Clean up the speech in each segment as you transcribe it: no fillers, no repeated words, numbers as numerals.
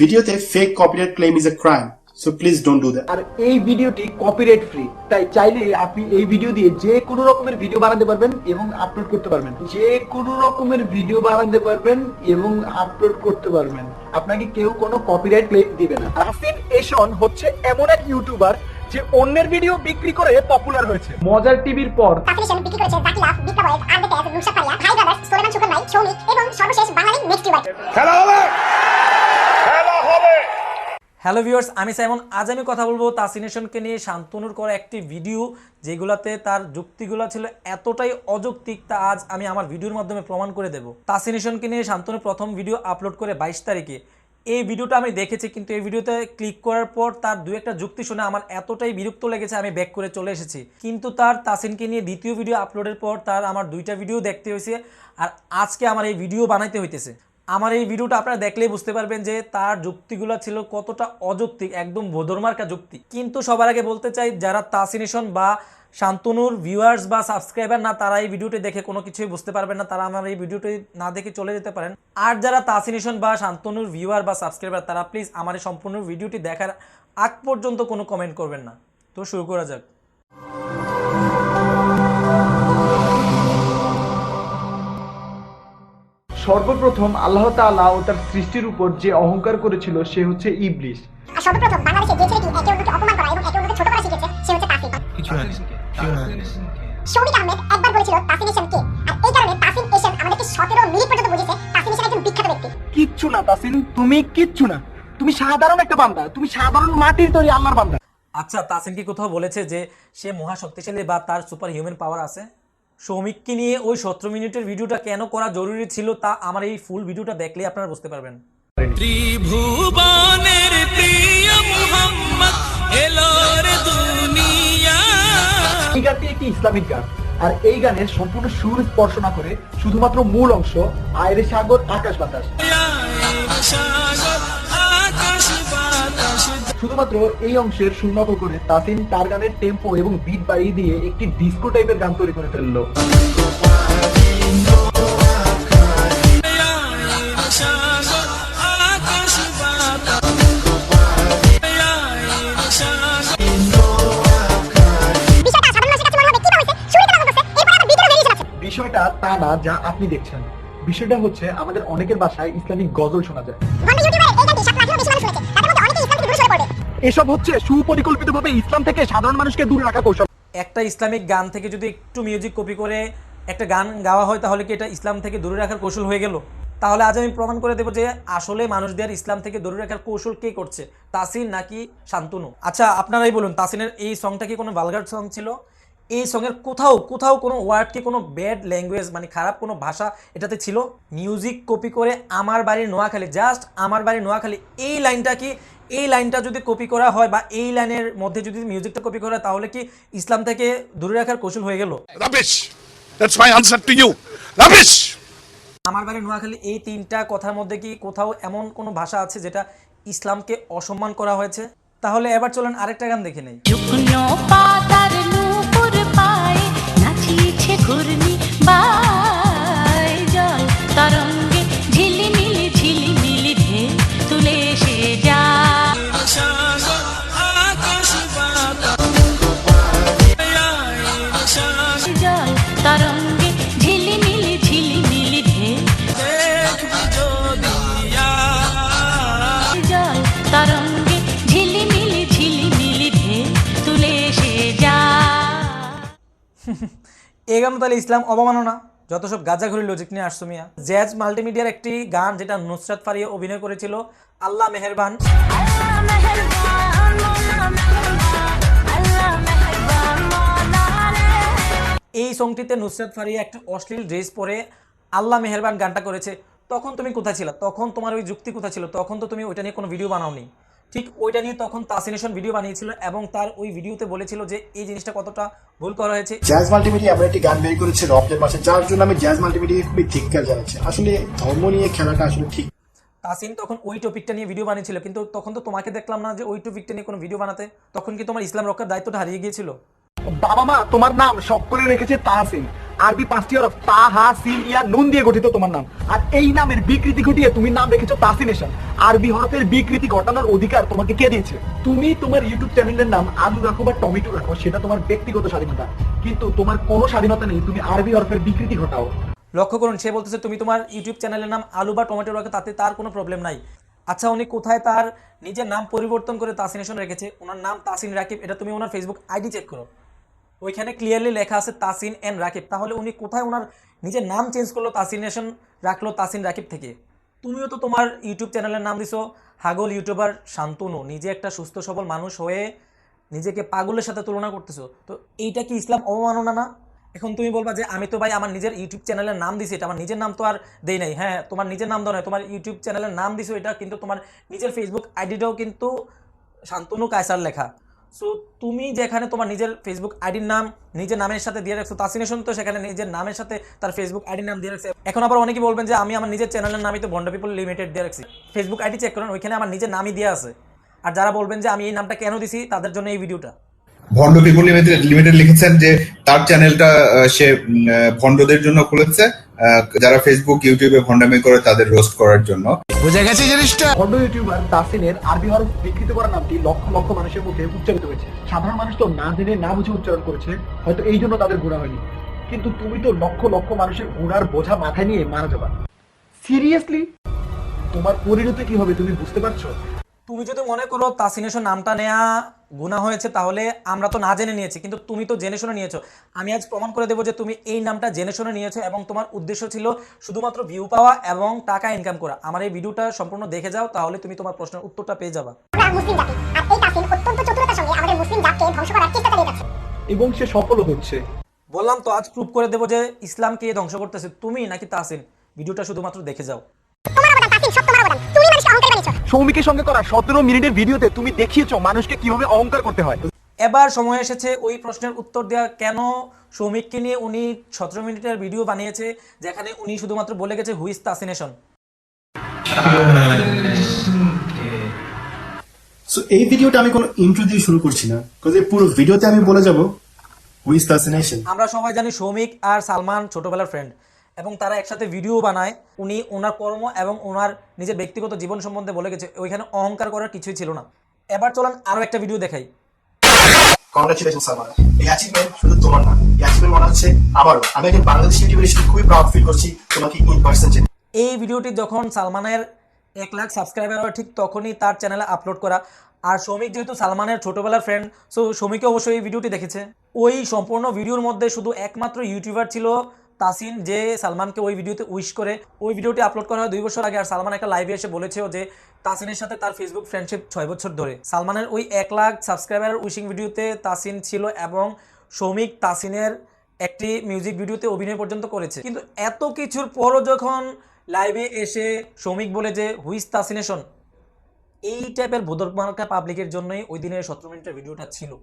ভিডিওতে fake copyright claim is a crime, so please don't do that. আর এই ভিডিওটি কপিরাইট ফ্রি, তাই চাইলে আপনি এই ভিডিও দিয়ে যে কোনো রকমের ভিডিও বানাতে পারবেন এবং আপলোড করতে পারবেন। যে কোনো রকমের ভিডিও বানাতে পারবেন এবং আপলোড করতে পারবেন, আপনাকে কেউ কোনো কপিরাইট ক্লেম দিবে না। তাসিন এশন হচ্ছে এমন এক ইউটিউবার যে অন্যের ভিডিও বিক্রি করে পপুলার হয়েছে। মজার টিভির পর তাসিন বিক্রি করেছে জাকি লাভ, বিক্কা বয়েজ, আর দ্য ক্যাশ, নুসরাত ফারিয়া, ভাই ব্রাদার্স, সোলেমান সুখান ভাই, সৌমিক এবং সর্বশেষ বাঙালি নেক্সট ইউবার। খেলা হবে, খেলা হবে। হ্যালো ভিউয়ার্স, আমি সাইমন। আজ আমি কথা বলবো তাসিনেশনকে নিয়ে শান্তনুর করা একটি ভিডিও, যেগুলাতে তার যুক্তিগুলো ছিল এতটাই অযৌক্তিক, তা আজ আমি আমার ভিডিওর মাধ্যমে প্রমাণ করে দেব। তাসিনেশনকে নিয়ে শান্তনুর প্রথম ভিডিও আপলোড করে 22 তারিখে। এই ভিডিওটা আমি দেখেছি, কিন্তু এই ভিডিওতে ক্লিক করার পর তার দু একটা যুক্তি শুনে আমার এতটাই বিরক্ত লেগেছে, আমি ব্যাক করে চলে এসেছি। কিন্তু তার তাসিনকে নিয়ে দ্বিতীয় ভিডিও আপলোডের পর তার আমার দুইটা ভিডিও দেখতে হয়েছে, আর আজকে আমার এই ভিডিও বানাইতে হইতেছে। আমার এই ভিডিওটা আপনারা দেখলেই বুঝতে পারবেন যে তার যুক্তিগুলো ছিল কতটা অযৌক্তিক, একদম ভোদরমার্কা যুক্তি। কিন্তু সবার আগে বলতে চাই, যারা তাসিনেশন বা শান্তনুর ভিউয়ার্স বা সাবস্ক্রাইবার না, তারা এই ভিডিওটি দেখে কোনো কিছুই বুঝতে পারবেন না, তারা আমার এই ভিডিওটি না দেখে চলে যেতে পারেন। আর যারা তাসিনেশন বা শান্তনুর ভিউয়ার বা সাবস্ক্রাইবার, তারা প্লিজ আমার এই সম্পূর্ণ ভিডিওটি দেখার আগ পর্যন্ত কোনো কমেন্ট করবেন না। তো শুরু করা যাক। সর্বপ্রথম আল্লাহ তাআলা ও তার সৃষ্টির উপর যে অহংকার করেছিল সে হচ্ছে ইবলিস। আর সর্বপ্রথম বাংলাদেশে যে ছেলেটি একে অন্যকে অপমান করা এবং একে অন্যকে ছোট করা শিখেছে সে হচ্ছে তাসিন। সৌমিক আহমেদ একবার বলেছিল তাসিন এশন কে, আর এই কারণে তাসিন এশন আমাদেরকে 17 মিনিট পর্যন্ত বুঝেছে তাসিন এশন একজন বিখ্যাত ব্যক্তি। কিচ্ছু না তাসিন, তুমি কিচ্ছু না, তুমি সাধারণ একটা বান্দা, তুমি সাধারণ মাটির তৈরি আল্লাহর বান্দা। আচ্ছা, তাসিন কি কোথাও বলেছে যে সে মহা শক্তিশালী বা তার সুপার হিউম্যান পাওয়ার আছে? সৌমিককে নিয়ে ওই 17 মিনিটের ভিডিওটা কেন করা জরুরি ছিল, তা আমার এই ফুল ভিডিওটা দেখলে আপনারা বুঝতে পারবেন। ত্রিভুবনের প্রিয় মুহাম্মদ এলো রে দুনিয়া। এই গানটি একটি ইসলামিক গান, আর এই গানের সম্পূর্ণ সুর স্পর্শ না করে শুধুমাত্র মূল অংশ আয়রে সাগর আকাশ বাতাস, শুধুমাত্র এই অংশের শূন্য করে তাসিন তার গানের টেম্পো এবং বিট বাড়িয়ে দিয়ে একটি ডিস্কো টাইপের গান তৈরি করে ফেললো। বিষয়টা তা না যা আপনি দেখছেন, বিষয়টা হচ্ছে আমাদের অনেকের বাসায় ইসলামিক গজল শোনা যায়। এসব হচ্ছে সুপরিকল্পিতভাবে ইসলাম থেকে সাধারণ মানুষকে দূরে রাখা কৌশল। একটা ইসলামিক গান থেকে যদি একটু মিউজিক কপি করে একটা গান গাওয়া হয়, তাহলে কি এটা ইসলাম থেকে দূরে রাখার কৌশল হয়ে গেল? তাহলে আজ আমি প্রমাণ করে দেবো যে আসলে মানুষদের ইসলাম থেকে দূরে রাখার কৌশল কে করছে, তাসিন নাকি শান্তনু। আচ্ছা, আপনারাই বলুন, তাসিনের এই সংটা কি কোনো ভালগার সং ছিল? এই সঙ্গের কোথাও কোনো ওয়ার্ড কি কোনো ব্যাড ল্যাঙ্গুয়েজ মানে খারাপ কোনো ভাষা এটাতে ছিল? মিউজিক কপি করে আমার বাড়ি নোয়াখালী, জাস্ট আমার বাড়ি নোয়াখালী, এই লাইনটা কি, এই লাইনটা যদি কপি করা হয় বা এই লাইনের মধ্যে যদি মিউজিকটা কপি করা হয়, তাহলে কি ইসলাম থেকে দূরে রাখার কৌশল হয়ে গেল? Rubbish. That's my answer to you. Rubbish. আমার বাড়ি নোয়াখালী, এই তিনটা কথার মধ্যে কি কোথাও এমন কোনো ভাষা আছে যেটা ইসলামকে অসম্মান করা হয়েছে? তাহলে এবার চলেন আরেকটা গান দেখে নেই। শুকনো পাতার নূপুর পায়ে নাচিছে ঘূর্ণি বাই, জল তরঙ্গে ঝিলিমিলি ঝিলিমিলি ঢেউ তুলে সে যায়। জল তরঙ্গে ঝিলিমিলি ঝিলিমিলি ঢেউ, জল তরঙ্গে ঝিলিমিলি ঝিলিমিলি ঢেউ তুলে সে যায়। এই গান তাহলে ইসলাম অবমাননা? যত সব গাঁজাখুরি লজিক নিয়ে আসছো মিয়া। জ্যাজ মাল্টিমিডিয়ার একটি গান যেটা নুসরাত ফারিয়া অভিনয় করেছিল, আল্লাহ মেহেরবান। এই সংটিতে নুসরাত ফারিয়া একটা অশ্লীল ড্রেস পরে আল্লাহ মেহেরবান গানটা করেছে। তখন তুমি কোথায় ছিল? তখন তোমার ওই যুক্তি কোথায় ছিল? তখন তো তুমি ওইটা নিয়ে কোনো ভিডিও বানাওনি। ঠিক ওইটা নিয়ে তখন তাসিনেশন ভিডিও বানিয়েছিল এবং তার ওই ভিডিওতে বলেছিল যে এই জিনিসটা কতটা ভুল করা হয়েছে। জ্যাজ মাল্টিমিডিয়া এমন একটি গান বের করেছে রমজান মাসে, যার জন্য আমি জ্যাজ মাল্টিমিডিয়াকে খুবই ধিক্কার জানাচ্ছি। আসলে ধর্ম নিয়ে খেলাটা আসলে ঠিক। তাসিন তখন ওই টপিকটা নিয়ে ভিডিও বানিয়েছিল, কিন্তু তখন তো তোমাকে দেখলাম না যে ওই টপিকটা নিয়ে কোনো ভিডিও বানাতে। তখন কি তোমার ইসলাম রক্ষার দায়িত্বটা হারিয়ে গিয়েছিল? বাবা মা তোমার নাম সব করে রেখেছে তাসিন, আরবি 5টি হরফ তা, হা, সিন, ইয়া, নুন দিয়ে গঠিত তোমার নাম। আর এই নামের বিকৃতি ঘটিয়ে তুমি নাম রেখেছো তাসিনেশন। আরবি হরফের বিকৃতি ঘটানোর অধিকার তোমাকে কে দিয়েছে? তুমি তোমার ইউটিউব চ্যানেলের নাম আলু রাখো বা টমেটো রাখো, সেটা তোমার ব্যক্তিগত স্বাধীনতা, কিন্তু তোমার কোনো স্বাধীনতা নেই তুমি আরবি হরফের বিকৃতি ঘটাও। লক্ষ্য করুন, সে বলতেছে তুমি তোমার ইউটিউব চ্যানেলের নাম আলু বা টমেটো রাখো, তাতে তার কোনো প্রবলেম নাই। আচ্ছা, উনি কোথায় তার নিজের নাম পরিবর্তন করে তাসিনেশন রেখেছে? ওনার নাম তাসিন রাকিব, এটা তুমি ওনার ফেসবুক আইডি চেক করো, ওইখানে ক্লিয়ারলি লেখা আছে তাসিন এন রাকিব। তাহলে উনি কোথায় ওনার নিজের নাম চেঞ্জ করলো, তাসিনেশন রাখলো তাসিন রাকিব থেকে? তুমিও তো তোমার ইউটিউব চ্যানেলের নাম দিছো হাগল ইউটিউবার শান্তনু। নিজে একটা সুস্থ সবল মানুষ হয়ে নিজেকে পাগলের সাথে তুলনা করতেছো, তো এইটা কি ইসলাম অবমাননা না? এখন তুমি বলবা যে আমি তো ভাই আমার নিজের ইউটিউব চ্যানেলের নাম দিছি, এটা আমার নিজের নাম তো আর দেই নাই। হ্যাঁ, তোমার নিজের নাম দাও না, তোমার ইউটিউব চ্যানেলের নাম দিছো এটা, কিন্তু তোমার নিজের ফেসবুক আইডিটাও কিন্তু শান্তনু কায়সার লেখা। সো তুমি যেখানে তোমার নিজের ফেসবুক আইডির নাম নিজের নামের সাথে দিয়ে রাখছো, তাসিনেশন তো সেখানে নিজের নামের সাথে তার ফেসবুক আইডির নাম দিয়ে রাখছে। এখন আবার অনেকেই বলবেন যে আমি আমার নিজের চ্যানেলের নামই তো ভন্ড পিপল লিমিটেড দিয়ে রাখছি। ফেসবুক আইডি চেক করেন, ওইখানে আমার নিজের নামই দেওয়া আছে। আর যারা বলবেন যে আমি এই নামটা কেন দিছি, তাদের জন্য এই ভিডিওটা। ভন্ড পিপল লিমিটেড লিখেছেন যে তার চ্যানেলটা সে ভন্ডদের জন্য খুলেছে, যারা ফেসবুক ইউটিউবে ভন্ডামি করে তাদের রোস্ট করার জন্য। বুঝে গেছে জিনিসটা? ভণ্ড ইউটিউবার তাসিনের আরবি হরফ বিকৃত করা নামটি লক্ষ লক্ষ মানুষের মুখে উচ্চারিত হয়েছে। সাধারণ মানুষ তো না জেনে না বুঝে উচ্চারণ করেছে, হয়তো এই জন্য তাদের গুণা হয়নি, কিন্তু তুমি তো লক্ষ লক্ষ মানুষের গুণার বোঝা মাথায় নিয়ে মারা যাবা। সিরিয়াসলি তোমার পরিণতি কি হবে তুমি বুঝতে পারছো? তুমি যদি মনে করো তাসিনেশন নামটা নেওয়া গুনাহ হয়েছে, তাহলে আমরা তো না জেনে নিয়েছি, কিন্তু তুমি তো জেনে শুনে নিয়েছো। আমি আজ প্রমাণ করে দেবো যে তুমি এই নামটা জেনে শুনে নিয়েছো এবং তোমার উদ্দেশ্য ছিল শুধুমাত্র ভিউ পাওয়া এবং টাকা ইনকাম করা। আমার এই ভিডিওটা সম্পূর্ণ দেখে যাও, তাহলে তুমি তোমার প্রশ্নের উত্তরটা পেয়ে যাবা। আমরা মুসলিম জাতি, আর এই তাসিন অত্যন্ত চতুরতার সঙ্গে আমাদের মুসলিম জাতকে ধ্বংস করার চেষ্টা চালিয়ে যাচ্ছে। এবং সে সফল হচ্ছে। বললাম তো, আজ প্রুভ করে দেবো যে ইসলাম কে ধ্বংস করতেছে, তুমি নাকি তাসিন। ভিডিওটা শুধুমাত্র দেখে যাও। তোমার অবদান তাসিন, সব তোমার অবদান। তুমি মানুষকে অহংকারী বানিয়েছো। সৌমিকের সঙ্গে করা 17 মিনিটের ভিডিওতে তুমি দেখিয়েছো মানুষকে কিভাবে অহংকার করতে হয়। এবার সময় এসেছে ওই প্রশ্নের উত্তর দেওয়া, কেন সৌমিককে নিয়ে উনি 17 মিনিটের ভিডিও বানিয়েছে, যেখানে উনি শুধুমাত্র বলে গেছে হুইজ তাসিনেশন। সো এই ভিডিওটা আমি কোনো ইন্ট্রো দিয়ে শুরু করছি না, বিকজ এই পুরো ভিডিওতে আমি বলে যাব হুইজ তাসিনেশন। আমরা সবাই জানি সৌমিক আর সালমান ছোটবেলার ফ্রেন্ড এবং তারা একসাথে ভিডিও বানায়। উনি ওনার কর্ম এবং ওনার নিজের ব্যক্তিগত জীবন সম্বন্ধে বলে গেছে, ওইখানে অহংকার করার কিছুই ছিল না। এবার চলেন আরো একটা ভিডিও দেখাই। কংগ্রাচুলেশন সালমান, এই অ্যাচিভমেন্ট শুধু তোমার না, এই অ্যাচিভমেন্ট মনে হচ্ছে আমারও। আমি একজন বাংলাদেশি ইউটিউবার হিসেবে খুবই প্রাউড ফিল করছি তোমাকে ইন পার্সন চিনে। এই ভিডিওটি যখন সালমানের 1 লাখ সাবস্ক্রাইবার হয়, ঠিক তখনই তার চ্যানেলে আপলোড করা। আর সৌমিক যেহেতু সালমানের ছোটবেলার ফ্রেন্ড, সো সৌমিকও অবশ্যই এই ভিডিওটি দেখেছে। ওই সম্পূর্ণ ভিডিওর মধ্যে শুধু একমাত্র ইউটিউবার ছিল তাসিন, যে সালমানকে ওই ভিডিওতে উইশ করে। ওই ভিডিওটি আপলোড করা হয় 2 বছর আগে, আর সালমান একটা লাইভে এসে বলেছেও যে তাসিনের সাথে তার ফেসবুক ফ্রেন্ডশিপ 6 বছর ধরে। সালমানের ওই 1 লাখ সাবস্ক্রাইবার উইশিং ভিডিওতে তাসিন ছিল এবং সৌমিক তাসিনের একটি মিউজিক ভিডিওতে অভিনয় পর্যন্ত করেছে। কিন্তু এত কিছুর পরও যখন লাইভে এসে সৌমিক বলে যে হুইজ তাসিনেশন, এই টাইপের বোধকমার্কা পাবলিকের জন্যই ওই দিনের 17 মিনিটের ভিডিওটা ছিল।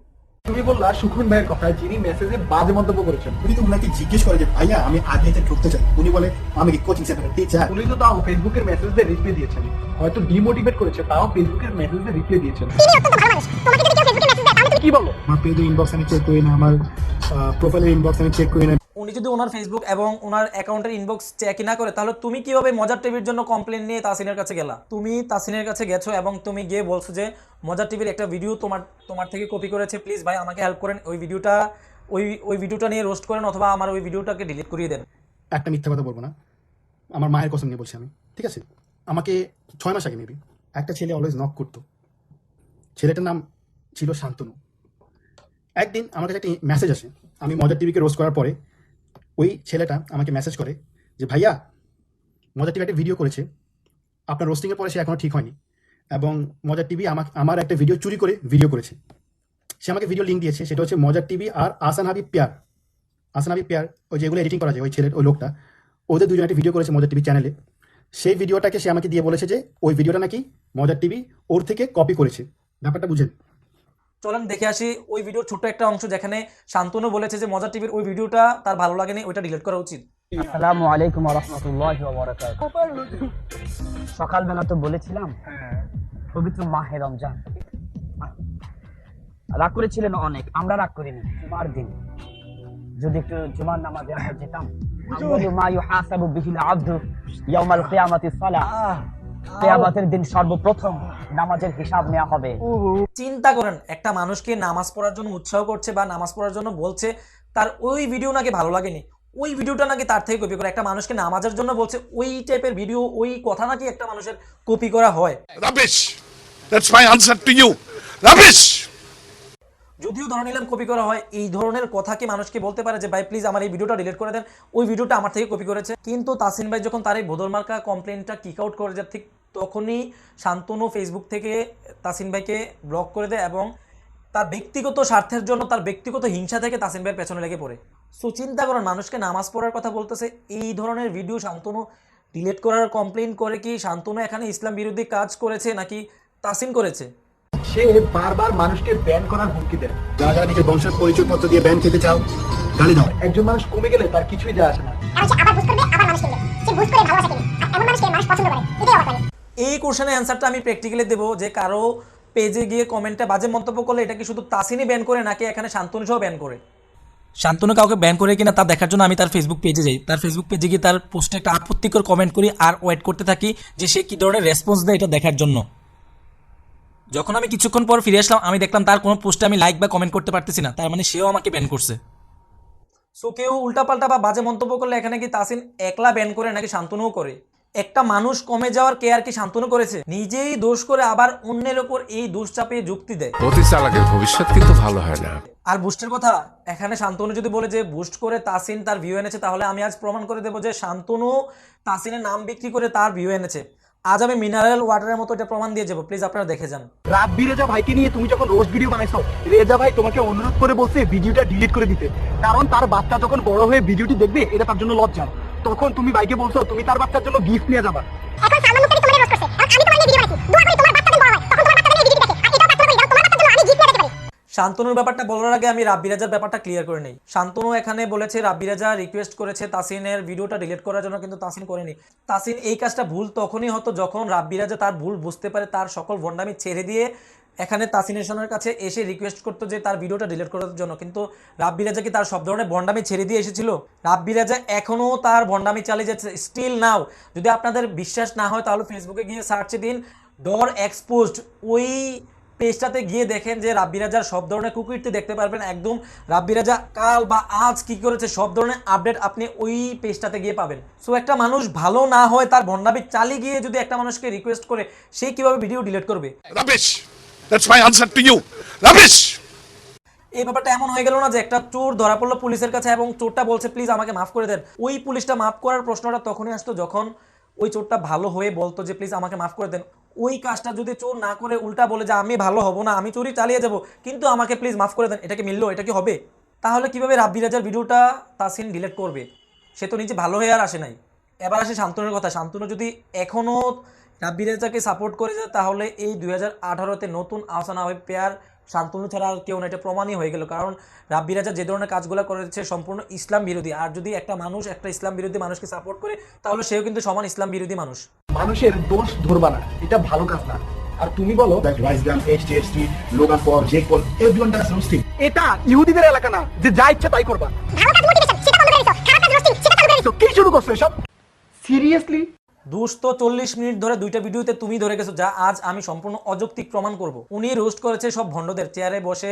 তুমি বললা সুখন ভাইয়ের কথা, যিনি মেসেজে বাজে মন্তব্য করেছেন। উনি তো উনাকে জিজ্ঞেস করে যে ভাইয়া আমি আরবিতে ঢুকতে চাই, উনি বলে আমি কি কোচিং সেন্টারে টিচার। উনি তো তাও ফেসবুকের মেসেজে রিপ্লাই দিয়েছেন, হয়তো ডিমোটিভেট করেছে, তাও ফেসবুকের মেসেজে রিপ্লাই দিয়েছেন। তিনি অত্যন্ত ভালো মানুষ। তোমাকে যদি কেউ ফেসবুকে মেসেজ দেয় তাহলে তুমি কি বলো? আমার পেজ ইনবক্স আমি চেক করি না, আমার প্রোফাইলের ইনবক্স আমি চেক করি না। উনি যদি ওনার ফেসবুক এবং ওনার অ্যাকাউন্টের ইনবক্স চেকই না করে, তাহলে তুমি কিভাবে মজার টিভির জন্য কমপ্লেন নিয়ে তাসিনের কাছে গেলা? তুমি তাসিনের কাছে গেছো এবং তুমি গিয়ে বলছো যে মজার টিভির একটা ভিডিও তোমার থেকে কপি করেছে, প্লিজ ভাই আমাকে হেল্প করেন, ওই ভিডিওটা নিয়ে রোস্ট করেন অথবা আমার ওই ভিডিওটাকে ডিলিট করিয়ে দেন। একটা মিথ্যা কথা বলবো না, আমার মায়ের কসম নিয়ে বলছি আমি, ঠিক আছে? আমাকে 6 মাস আগে মেবি একটা ছেলে অলওয়েজ নক করতো, ছেলেটার নাম ছিল শান্তনু। একদিন আমার কাছে একটা মেসেজ আসে, আমি মজার টিভিকে রোস্ট করার পরে ওই ছেলেটা আমাকে মেসেজ করে যে ভাইয়া মজার টিভি একটা ভিডিও করেছে, আপনার রোস্টিংয়ের পরে সে এখনও ঠিক হয়নি, এবং মজার টিভি আমার একটা ভিডিও চুরি করে ভিডিও করেছে। সে আমাকে ভিডিও লিঙ্ক দিয়েছে, সেটা হচ্ছে মজার টিভি আর আসান হাবিব পেয়ার, ওই যেগুলো এডিটিং করা যায়, ওই লোকটা, ওদের দুজন একটা ভিডিও করেছে মজার টিভি চ্যানেলে। সেই ভিডিওটাকে সে আমাকে দিয়ে বলেছে যে ওই ভিডিওটা নাকি মজার টিভি ওর থেকে কপি করেছে। ব্যাপারটা বুঝেন? চলেন দেখে আসি ওই ভিডিওর ছোট্ট একটা অংশ, যেখানে শান্তনু বলেছে যে মজার টিভির ওই ভিডিওটা তার ভালো লাগেনি, ওইটা ডিলিট করা উচিত। আসসালামু আলাইকুম ওয়া রাহমাতুল্লাহি ওয়া বারাকাতুহু। সকালবেলা তো বলেছিলাম পবিত্র মাহে রমজান, রাগ করেছিলেন অনেক, আমরা রাগ করিনি। জুমার দিন যদি একটু জুমার নামাজে আমরা যেতাম, আউয়ালু মা ইউহাসাবু বিহিল আবদু ইয়াউমাল কিয়ামাতিস সালাহ, কিয়ামতের দিন সর্বপ্রথম নামাজের হিসাব নেওয়া হবে। চিন্তা করেন, একটা মানুষকে নামাজ পড়ার জন্য উৎসাহ করছে বা নামাজ পড়ার জন্য বলছে, তার ওই ভিডিও নাকি ভালো লাগেনি, ওই ভিডিওটা নাকি তার থেকে কপি করে। একটা মানুষকে নামাজের জন্য বলছে, ওই টাইপের ভিডিও, ওই কথা নাকি একটা মানুষের কপি করা হয়। Rubbish. That's my answer to you. Rubbish. যদিও ধরে নিলাম কপি করা হয়, এই ধরনের কথা কি মানুষকে বলতে পারে যে ভাই প্লিজ আমার এই ভিডিওটা ডিলিট করে দেন, ওই ভিডিওটা আমার থেকে কপি করেছে? কিন্তু তাসিন ভাই যখন তার এই বদলমার্কা কমপ্লেনটা কিক আউট করে যায়, ঠিক তখনই শান্তনু ফেসবুক থেকে তাসিন ভাইকে ব্লক করে দেয় এবং তার ব্যক্তিগত স্বার্থের জন্য, তার ব্যক্তিগত হিংসা থেকে তাসিন ভাইয়ের পেছনে লেগে পড়ে। সো চিন্তা করেন, মানুষকে নামাজ পড়ার কথা বলতেছে, এই ধরনের ভিডিও শান্তনু ডিলিট করার কমপ্লেন করে কি শান্তনু এখানে ইসলাম বিরোধী কাজ করেছে নাকি তাসিন করেছে? সে বারবার মানুষকে ব্যান করার হুমকি দেয়। যারা যারা নিজের বংশের পরিচয়পত্র দিয়ে ব্যান খেতে চাও, গালি দাও। একজন মানুষ কমে গেলে তার কিছুই যায় আসে না। কারণ সে আবার বুস্ট করবে, আবার মানুষ কিনবে। সে বুস্ট করে ভালোবাসা কিনবে, আর এমন মানুষকে মানুষ পছন্দ করে, এটাই অবাক লাগে। এই কোশ্চেনের অ্যান্সারটা আমি প্র্যাকটিক্যালি দেবো যে কারো পেজে গিয়ে কমেন্টে বাজে মন্তব্য করলে এটা কি শুধু তাসিনই ব্যান করে নাকি এখানে শান্তনু সহ ব্যান করে? শান্তনু কাউকে ব্যান করে কিনা তা দেখার জন্য আমি তার ফেসবুক পেজে যাই, তার ফেসবুক পেজে গিয়ে তার পোস্টে একটা আপত্তিকর কমেন্ট করি আর ওয়েট করতে থাকি যে সে কী ধরনের রেসপন্স দেয় এটা দেখার জন্য। যখন আমি কিছুক্ষণ পর ফিরে আসলাম, আমি দেখলাম তার কোনো পোস্টে আমি লাইক বা কমেন্ট করতে পারতেছি না, তার মানে সেও আমাকে ব্যান করছে। সো কেউ উল্টাপাল্টা বা বাজে মন্তব্য করলে এখানে কি তাসিন একলা ব্যান করে নাকি শান্তনুও করে? একটা মানুষ কমে যাওয়ার কেয়ার কি শান্তনু করেছে? নিজেই দোষ করে আবার অন্যের ওপর এই দোষ চাপিয়ে যুক্তি দেয়। অতি চালাকের ভবিষ্যৎ কিন্তু ভালো হয় না। আর বুস্টের কথা, এখানে শান্তনু যদি বলে যে বুস্ট করে তাসিন তার ভিউ এনেছে, তাহলে আমি আজ প্রমাণ করে দেবো যে শান্তনু তাসিনের নাম বিক্রি করে তার ভিউ এনেছে। আজ আমি মিনারেল ওয়াটারের মতো এটা প্রমাণ দিয়ে যাবো, প্লিজ আপনারা দেখে যান। রাব্বি রেজা ভাইকে নিয়ে তুমি যখন রোস্ট ভিডিও বানাইছো, রেজা ভাই তোমাকে অনুরোধ করে বলছে ভিডিওটা ডিলিট করে দিতে, কারণ তার বাচ্চা যখন বড় হয়ে ভিডিওটি দেখবে এটা তার জন্য লজ্জা। তখন তুমি ভাইকে বলছো তুমি তার বাচ্চার জন্য গিফট নিয়ে যাবা। এখন সালমান মুক্তাদি তোমাদের রোস্ট করছে, আর আমি তোমার নিয়ে ভিডিও বানাইছি। দোয়া করি তোমার বাচ্চা দিন বড় হয়, তখন তোমার বাচ্চা নিয়ে ভিডিও দেখে, আর এটাও প্রার্থনা করি তোমার বাচ্চার জন্য আমি গিফট নিয়ে যেতে পারি। শান্তনুর ব্যাপারটা বলার আগে আমি রাব্বি রাজার ব্যাপারটা ক্লিয়ার করে নেই। শান্তনু এখানে বলেছে রাব্বি রাজা রিকোয়েস্ট করেছে তাসিনের ভিডিওটা ডিলিট করার জন্য, কিন্তু তাসিন করেনি। তাসিন এই কাজটা ভুল তখনই হতো যখন রাব্বি রাজা তার ভুল বুঝতে পারে, তার সকল ভণ্ডামি ছেড়ে দিয়ে এখানে তাসিনের কাছে এসে রিকোয়েস্ট করতো যে তার ভিডিওটা ডিলিট করার জন্য। কিন্তু রাব্বি রাজা কি তার সব ধরনের ভণ্ডামি ছেড়ে দিয়ে এসেছিল? রাব্বি রাজা এখনও তার ভণ্ডামি চালিয়ে যাচ্ছে স্টিল নাও। যদি আপনাদের বিশ্বাস না হয় তাহলে ফেসবুকে গিয়ে সার্চে দিন ডর এক্সপোজড, ওই পেজটাতে গিয়ে দেখেন যে রাব্বি রাজার সব ধরনের কুকীর্তি দেখতে পারবেন। একদম রাব্বি রাজা কাল বা আজ কি করেছে সব ধরনের আপডেট আপনি ওই পেজটাতে গিয়ে পাবেন। সো একটা মানুষ ভালো না হয় তার ভণ্ডামি চালিয়ে গিয়ে যদি একটা মানুষকে রিকোয়েস্ট করে, সে কিভাবে ভিডিও ডিলিট করবে? Rubbish. That's my answer to you. Rubbish. এই ব্যাপারটা এমন হয়ে গেল না যে একটা চোর ধরা পড়লো পুলিশের কাছে এবং চোরটা বলছে প্লিজ আমাকে মাফ করে দেন। ওই পুলিশটা মাফ করার প্রশ্নটা তখনই আসতো যখন ওই চোরটা ভালো হয়ে বলতো যে প্লিজ আমাকে মাফ করে দেন। ওই কাজটা যদি চোর না করে উল্টা বলে যে আমি ভালো হব না, আমি চুরি চালিয়ে যাব, কিন্তু আমাকে প্লিজ মাফ করে দেন, এটা কি মিললো? এটা কি হবে? তাহলে কিভাবে রাব্বি রাজার ভিডিওটা তাসিন ডিলিট করবে? সে তো নিজে ভালো হয়ে আর আসে নাই। এবার আসে শান্তনুর কথা। শান্তনু যদি এখনও রাব্বি রাজাকে সাপোর্ট করে যায় তাহলে এই 2018-তে নতুন আহসান আহমেদ পেয়ার শান্তনু ছাড়া আর কেউ না, এটা প্রমাণই হয়ে গেল। কারণ রাব্বি রাজা যে ধরনের কাজগুলো করেছে সম্পূর্ণ ইসলাম বিরোধী। আর যদি একটা মানুষ একটা ইসলাম বিরোধী মানুষকে সাপোর্ট করে তাহলে সেও কিন্তু সমান ইসলাম বিরোধী মানুষ। মানুষের দোষ ধরবা না, এটা ভালো কাজ না। আর তুমি বলো Logan Paul, Jake Paul, everyone does roasting. এটা ইহুদিদের এলাকা না যে যা ইচ্ছা তাই করবা। ভালো কাজ মোটিভেশন, সেটা বন্ধ করে দিছো। খারাপ কাজ রোস্টিং, সেটা চালু করে দিছো। কি শুরু করছো এসব? সিরিয়াসলি? দোস্ত 40 মিনিট ধরে দুইটা ভিডিওতে তুমি ধরে গেছো, যা আজ আমি সম্পূর্ণ অযৌক্তিক প্রমাণ করব। উনি রোস্ট করেছে সব ভণ্ডদের, চেয়ারে বসে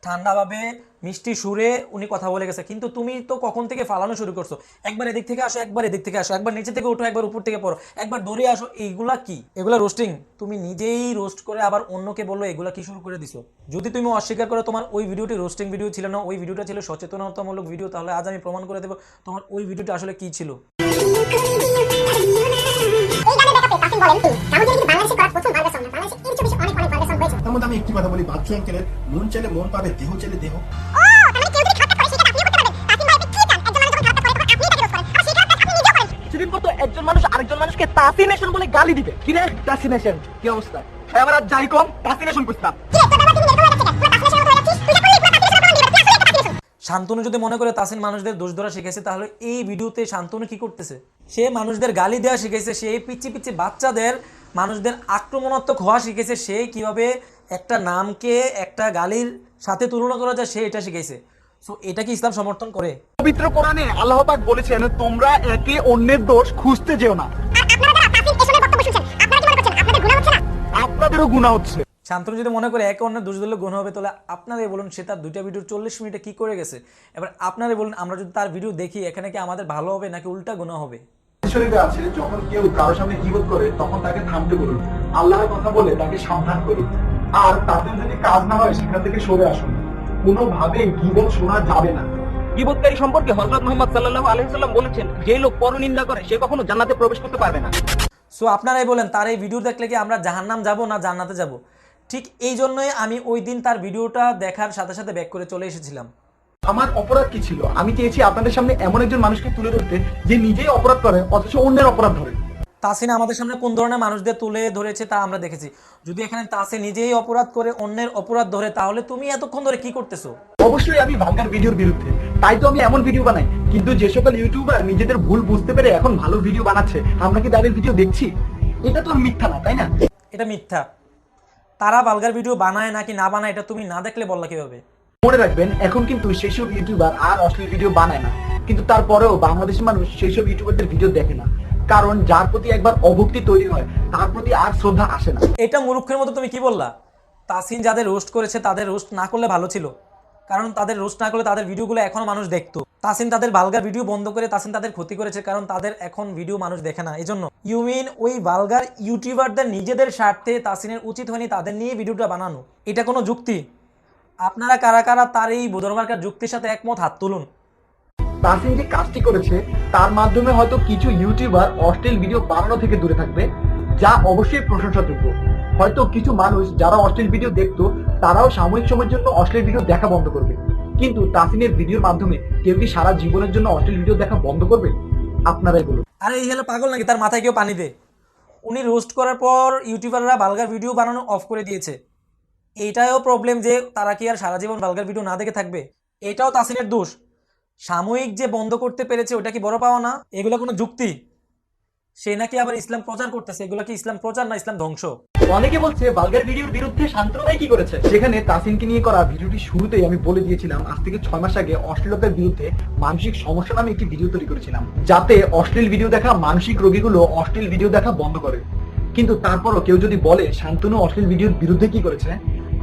ঠান্ডাভাবে মিষ্টি সুরে উনি কথা বলে গেছে, কিন্তু তুমি তো কখন থেকে ফালানো শুরু করছো। একবার এদিক থেকে আসো, একবার এদিক থেকে আসো, একবার নিচে থেকে উঠো, একবার উপর থেকে পড়ো, একবার দৌড়ে আসো। এইগুলা কি? এগুলা রোস্টিং? তুমি নিজেই রোস্ট করে আবার অন্যকে বললো এগুলা কি শুরু করে দিছো। যদি তুমি অস্বীকার করো তোমার ওই ভিডিওটি রোস্টিং ভিডিও ছিল না, ওই ভিডিওটা ছিল সচেতনতামূলক ভিডিও, তাহলে আজ আমি প্রমাণ করে দেবো তোমার ওই ভিডিওটা আসলে কি ছিল। এই গানে দেখাতে তাসিন বলেন রাহুল কিন্তু বাংলাদেশে করা প্রথম ভার্গাস না, বাংলাদেশে এর চেয়ে বেশি অনেক ভার্গাস হয়েছে। তার মধ্যে আমি একটি কথা বলি, বাচ্চু অঙ্কেলের মন চাইলে মন পাবে, দেহ চাইলে দেহ। ও তাহলে কেউ যদি খারাপ করে সেটা আপনিও করতে পারবেন। তাসিন ভাই আপনি কি চান? একজন মানুষ যখন খারাপ করে তখন আপনি তাকে রোস্ট করেন, আর সেই খারাপ আপনি নিজেও করেন। সেদিন কত একজন মানুষ আরেকজন মানুষকে তাসিনেশন বলে গালি দিবে। কি রে তাসিনেশন? কি অবস্থা? এবার আর যাই কম তাসিনেশন করতাম। কি রে তোর বাবা তুমি এরকম হয়ে যাচ্ছে, তুই তাসিনেশন হয়ে যাচ্ছিস, তুই যা করলি পুরো তাসিনেশন প্রমাণ দিবে, তুই আসলে একটা তাসিনেশন। শান্তনু যদি মনে করে তাসিন মানুষদের দোষ ধরা শিখেছে, তাহলে এই ভিডিওতে শান্তনু কি করতেছে? সে মানুষদের গালি দেওয়া শিখেছে, সে পিচ্ছি পিচ্ছি বাচ্চাদের মানুষদের আক্রমণাত্মক হওয়া শিখেছে, সে কিভাবে একটা নামকে একটা গালির সাথে তুলনা করা যায় সে এটা শিখেছে। সো এটা কি ইসলাম সমর্থন করে? পবিত্র কোরআনে আল্লাহ পাক বলেছেন তোমরা একে অন্যের দোষ খুঁজতে যেও না। আর আপনারা যারা তাসিন এসবের বক্তব্য শুনছেন, আপনারা কি মনে করছেন আপনাদের গুনাহ হচ্ছে না? আপনাদেরও গুনাহ হচ্ছে। শান্তনু যদি মনে করে একে অন্যের দোষ দিলে গুণ হবে, তাহলে আপনারাই বলুন সে তার 2টা ভিডিও 40 মিনিটে কি করে গেছে। এবার আপনারাই বলুন আমরা যদি তার ভিডিও দেখি এখানে কি আমাদের ভালো হবে নাকি উল্টা গুনাহ হবে? শরীরে আছে যখন কেউ কারোর সামনে গীবত করে তখন তাকে থামতে বলুন, আল্লাহর কথা বলে তাকে সাবধান করুন, আর তাতে যদি কাজ না হয় সেখান থেকে সরে আসুন। কোনোভাবেই গীবত শোনা যাবে না। গীবতকারী সম্পর্কে হযরত মুহাম্মদ সাল্লাল্লাহু আলাইহি ওয়াসাল্লাম বলেছেন, যে লোক পরনিন্দা করে সে কখনো জান্নাতে প্রবেশ করতে পারবে না। সো আপনারাই বলেন তার এই ভিডিও দেখলে কি আমরা জাহান্নাম যাব না জান্নাতে যাব? ঠিক এই জন্যই আমি ওই দিন তার ভিডিওটা দেখার সাথে সাথে ব্যাক করে চলে এসেছিলাম। আমার অপরাধ কি ছিল? আমি চেয়েছি আপনাদের সামনে এমন একজন মানুষকে তুলে ধরতে যে নিজেই অপরাধ করে অথচ অন্যের অপরাধ ধরে। তাসিন আমাদের সামনে কোন ধরনের মানুষদের তুলে ধরেছে তা আমরা দেখেছি। যদি এখানে তাসিন নিজেই অপরাধ করে অন্যের অপরাধ ধরে, তাহলে তুমি এতক্ষণ ধরে কি করতেছো? অবশ্যই আমি ভালগার ভিডিওর বিরুদ্ধে, তাই তো আমি এমন ভিডিও বানাই। কিন্তু যে সকল ইউটিউবার নিজেদের ভুল বুঝতে পেরে এখন ভালো ভিডিও বানাচ্ছে, আমরা কি তাদের ভিডিও দেখছি? এটা তো আর মিথ্যা না, তাই না? এটা মিথ্যা। তারা ভালগার ভিডিও বানায় নাকি না বানায় এটা তুমি না দেখলে বললা কিভাবে? মনে রাখবেন এখন কিন্তু সেসব ইউটিউবার আর অশ্লীল ভিডিও বানায় না, কিন্তু তারপরেও বাংলাদেশের মানুষ সেসব ইউটিউবারদের ভিডিও দেখে না, কারণ যার প্রতি একবার অভক্তি তৈরি হয় তার প্রতি আর শ্রদ্ধা আসে না। এটা মূর্খের মতো তুমি কি বললা? তাসিন যাদের রোস্ট করেছে তাদের রোস্ট না করলে ভালো ছিল, কারণ তাদের রোস্ট না করলে তাদের ভিডিওগুলো এখনো মানুষ দেখতো। তাসিন তাদের ভালগার ভিডিও বন্ধ করে তাসিন তাদের ক্ষতি করেছে, কারণ তাদের এখন ভিডিও মানুষ দেখে না। এজন্য ইউ মিন ওই ভালগার ইউটিউবারদের নিজেদের স্বার্থে তাসিনের উচিত হয়নি তাদের নিয়ে ভিডিওটা বানানো? এটা কোনো যুক্তি? আপনারা কারা কারা তার এই বোধরমার্কার যুক্তির সাথে একমত হাত তুলুন। তাসিন যে কাজটি করেছে তার মাধ্যমে হয়তো কিছু ইউটিউবার অশ্লীল ভিডিও বানানো থেকে দূরে থাকবে, যা অবশ্যই প্রশংসাযোগ্য। হয়তো কিছু মানুষ যারা অশ্লীল ভিডিও দেখতো তারাও সাময়িক সময়ের জন্য অশ্লীল ভিডিও দেখা বন্ধ করবে, কিন্তু তাসিনের ভিডিওর মাধ্যমে কেউ কি সারা জীবনের জন্য অশ্লীল ভিডিও দেখা বন্ধ করবে? আপনারাই বলুন। আরে এই হলো পাগল নাকি? তার মাথায় কেউ পানি দে। উনি রোস্ট করার পর ইউটিউবাররা ভালগার ভিডিও বানানো অফ করে দিয়েছে। এইটাও প্রবলেম যে তারা কি আর সারা জীবন ভালগার ভিডিও না দেখে থাকবে? এটাও তাসিনের দোষ। সাময়িক যে বন্ধ করতে পেরেছে ওটা কি বড় পাওয়া না? এগুলো কোনো যুক্তি? সে নাকি আবার ইসলাম প্রচার করতেছে, এগুলো কি ইসলাম প্রচার না ইসলাম ধ্বংস? অনেকে বলছে ভালগার ভিডিওর বিরুদ্ধে শান্তনু ভাই কি করেছে। সেখানে তাসিনকে নিয়ে করা ভিডিওটি শুরুতেই আমি বলে দিয়েছিলাম আজ থেকে 6 মাস আগে অশ্লীলতার বিরুদ্ধে মানসিক সমস্যা নামে একটি ভিডিও তৈরি করেছিলাম, যাতে অশ্লীল ভিডিও দেখা মানসিক রোগীগুলো অশ্লীল ভিডিও দেখা বন্ধ করে। কিন্তু তারপরও কেউ যদি বলে শান্তনু অশ্লীল ভিডিওর বিরুদ্ধে কি করেছে,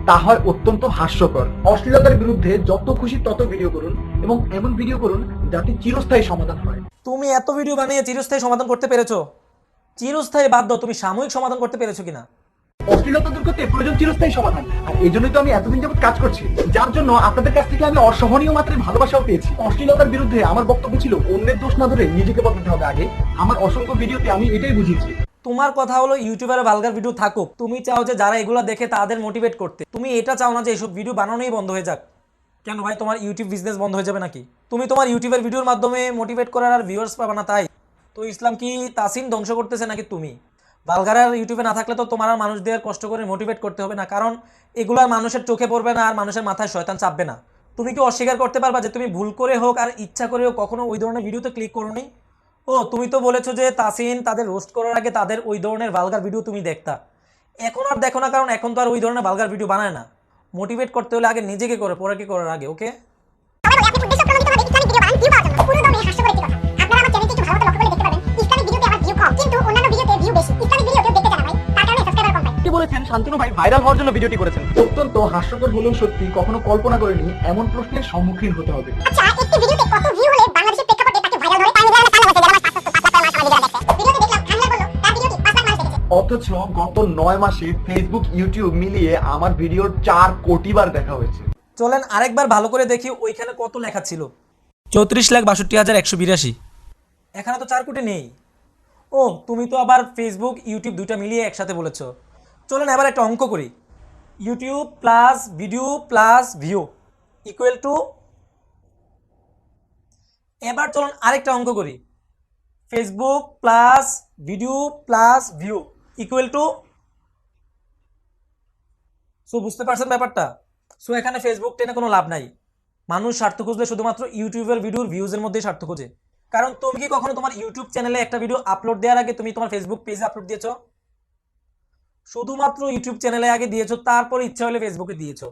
তা হয় অত্যন্ত হাস্যকর। অশ্লীলতার বিরুদ্ধে যত খুশি তত ভিডিও করুন এবং এমন ভিডিও করুন যাতে চিরস্থায়ী সমাধান হয়। তুমি এত ভিডিও বানিয়ে চিরস্থায়ী সমাধান করতে পেরেছো? চিরস্থায়ী বাদ দাও, তুমি সাময়িক সমাধান করতে পেরেছো কিনা? অশ্লীলতা দূর করতে প্রয়োজন চিরস্থায়ী সমাধান, আর এই জন্যই তো আমি এতদিন যাবত কাজ করছি, যার জন্য আপনাদের কাছ থেকে আমি অসহনীয় মাত্রায় ভালোবাসাও পেয়েছি। অশ্লীলতার বিরুদ্ধে আমার বক্তব্য ছিল অন্যের দোষ না ধরে নিজেকে বদলাতে হবে আগে। আমার অসংখ্য ভিডিওতে আমি এটাই বুঝিয়েছি। তোমার কথা হলো ইউটিউবারে ভালগার ভিডিও থাকুক, তুমি চাও যে যারা এগুলো দেখে তাদের মোটিভেট করতে। তুমি এটা চাও না যে এইসব ভিডিও বানানোই বন্ধ হয়ে যাক। কেন ভাই, তোমার ইউটিউব বিজনেস বন্ধ হয়ে যাবে নাকি? তুমি তোমার ইউটিউবের ভিডিওর মাধ্যমে মোটিভেট করার আর ভিউয়ার্স পাবে না, তাই তো ইসলাম কি তাসিন ধ্বংস করতেছে নাকি তুমি? ভালগার আর ইউটিউবে না থাকলে তো তোমার আর মানুষদের কষ্ট করে মোটিভেট করতে হবে না, কারণ এগুলো আর মানুষের চোখে পড়বে না আর মানুষের মাথায় শয়তান চাপবে না। তুমি কি অস্বীকার করতে পারবা যে তুমি ভুল করে হোক আর ইচ্ছা করে হোক কখনো ওই ধরনের ভিডিওতে ক্লিক করোনি? ও তুমি তো বলেছো যে তাসিন তাদের রোস্ট করার আগে তাদের ওই ধরনের ভালগার ভিডিও তুমি দেখতা। এখন আর দেখো না, কারণ এখন তো আর ওই ধরনের ভালগার ভিডিও বানায় না। মোটিভেট করতে হলে আগে নিজেকে করে, পরে কি করার আগে। ওকে, আপনি উদ্দেশ্য প্রণোদিতভাবে ইসলামিক ভিডিও বানান ভিউ পাওয়ার জন্য। পুরো দমে হাস্যকর একটি কথা। আপনারা আমার চ্যানেলটি একটু ভালো মতো লক্ষ্য করে দেখতে পাবেন, ইসলামিক ভিডিওতে আমার ভিউ কম, কিন্তু অন্যান্য ভিডিওতে ভিউ বেশি। ইসলামিক ভিডিও কেউ দেখতে চায় না ভাই, তার কারণে সাবস্ক্রাইবার কম পায়। কি বলেছেন শান্তনু ভাই ভাইরাল হওয়ার জন্য ভিডিওটি করেছেন। অত্যন্ত হাস্যকর হলেও সত্যি, কখনো কল্পনা করেনি এমন প্রশ্নের সম্মুখীন হতে হবে। আচ্ছা, একটি ভিডিওতে কত ভিউ হলে বাংলাদেশের প্রেক্ষাপটে তাকে ভাইরাল ধরে? তাই নিজেরা কান্না বলছে যে আমার 5 লাখ মানুষ দেখছে। ভিডিওতে দেখলাম কান্না বলল তার ভিডিওটি 5 লাখ মানুষ দেখেছে। অথচ গত 9 মাসে ফেসবুক ইউটিউব মিলিয়ে আমার ভিডিওর 4 কোটি বার দেখা হয়েছে। চলেন আরেকবার ভালো করে দেখি ওইখানে কত লেখা ছিল। 34,62,182। এখানে তো 4 কোটি নেই। ও তুমি তো আবার ফেসবুক ইউটিউব দুইটা মিলিয়ে একসাথে বলেছো। চলেন এবার একটা অঙ্ক করি। YouTube plus video plus view equal to, এবার চলুন আরেকটা অঙ্ক করি। Facebook plus video plus view equal to, so বুঝতে পারছেন ব্যাপারটা? সো এখানে ফেসবুক টেনে কোনো লাভ নাই। মানুষ স্বার্থ খুঁজলে শুধুমাত্র ইউটিউবের ভিডিওর ভিউজের মধ্যেই স্বার্থ খোঁজে। কারণ তুমি কি কখনো তোমার ইউটিউব চ্যানেলে একটা ভিডিও আপলোড দেওয়ার আগে তুমি তোমার ফেসবুক পেজে আপলোড দিয়েছো? শুধুমাত্র ইউটিউব চ্যানেলে আগে দিয়েছো, তারপর ইচ্ছা হলে ফেসবুকে দিয়েছো।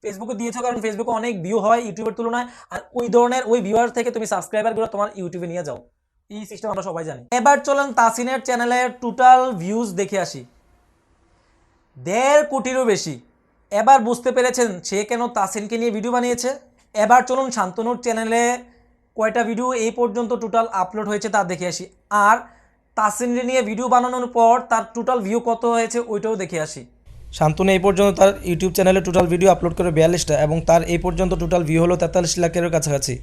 ফেসবুকে দিয়েছো কারণ ফেসবুকে অনেক ভিউ হয় ইউটিউবের তুলনায়, আর ওই ধরনের ওই ভিউয়ার থেকে তুমি সাবস্ক্রাইবারগুলো তোমার ইউটিউবে নিয়ে যাও। এই সিস্টেম আমরা সবাই জানি। এবার চলেন তাসিনের চ্যানেলের টোটাল ভিউজ দেখে আসি, 1.5 কোটিরও বেশি। এবার বুঝতে পেরেছেন সে কেন তাসিনকে নিয়ে ভিডিও বানিয়েছে। এবার চলুন শান্তনুর চ্যানেলে কয়টা ভিডিও এই পর্যন্ত টোটাল আপলোড হয়েছে তা দেখে আসি, আর তাসিনকে নিয়ে ভিডিও বানানোর পর তার টোটাল ভিউ কত হয়েছে ওইটাও দেখে আসি। শান্তনু এই পর্যন্ত তার ইউটিউব চ্যানেলে টোটাল ভিডিও আপলোড করে 42টা, এবং তার এই পর্যন্ত টোটাল ভিউ হলো 43 লাখের কাছাকাছি।